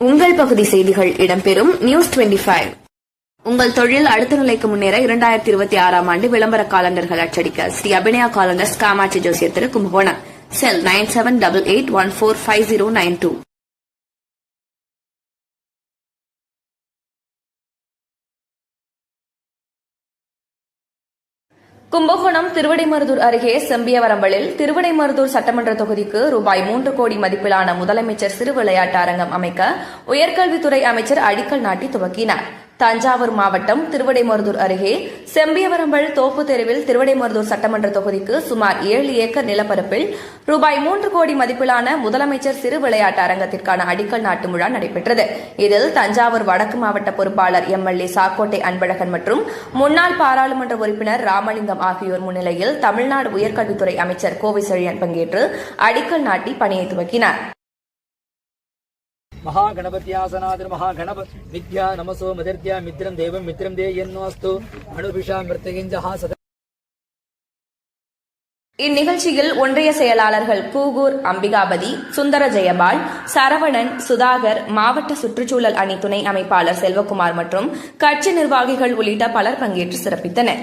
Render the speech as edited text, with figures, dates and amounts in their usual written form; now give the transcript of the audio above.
உங்கள் பகுதி செய்திகள் இடம்பெறும் நியூஸ் 25. உங்கள் தொழில் அடுத்த நிலைக்கு முன்னேற 2026 ஆண்டு விளம்பர காலண்டர்கள் அச்சடிக்க ஸ்ரீ அபிநயா காலண்டர்ஸ் காமாட்சி ஜோசியர் திரு கும்பகோணம். செல் 9788145092. கும்பகோணம் திருவிடைமருதூர் அருகே செம்பியவரம்பலில் திருவிடைமருதூர் சட்டமன்ற தொகுதிக்கு ரூபாய் 3 கோடி மதிப்பிலான முதலமைச்சர் சிறு விளையாட்டு அரங்கம் அமைக்க உயர்கல்வித்துறை அமைச்சர் அடிக்கல் நாட்டி துவக்கினார். தஞ்சாவூர் மாவட்டம் திருவிடைமருதூர் அருகே செம்பியவரம்பல் தோப்பு தெருவில் திருவிடைமருதூர் சட்டமன்ற தொகுதிக்கு சுமார் 7 ஏக்கர் நிலப்பரப்பில் ரூபாய் 3 கோடி மதிப்பிலான முதலமைச்சர் சிறு விளையாட்டு அரங்கத்திற்கான அடிக்கல் நாட்டும் விழா நடைபெற்றது. இதில் தஞ்சாவூர் வடக்கு மாவட்ட பொறுப்பாளர் எம்எல்ஏ சாக்கோட்டை அன்பழகன் மற்றும் முன்னாள் பாராளுமன்ற உறுப்பினர் ராமலிங்கம் ஆகியோர் முன்னிலையில் தமிழ்நாடு உயர்கல்வித்துறை அமைச்சர் கோவை செழியன் பங்கேற்று அடிக்கல் நாட்டி பணியை துவக்கினார். महागणपत्यासनादिर महागणप विद्या नमसो मदर्त्या मित्रं देवं मित्रं देयन्नोस्तु अणुभिषा मृत्यगिंजहा सदा. இந்நிகழ்ச்சியில் ஒன்றிய செயலாளர்கள் கூகூர் அம்பிகாபதி, சுந்தர ஜெயபால், சரவணன், சுதாகர், மாவட்ட சுற்றுச்சூழல் அணி துணை அமைப்பாளர் செல்வகுமார் மற்றும் கட்சி நிர்வாகிகள் உள்ளிட்ட பலர் பங்கேற்று சிறப்பித்தனர்.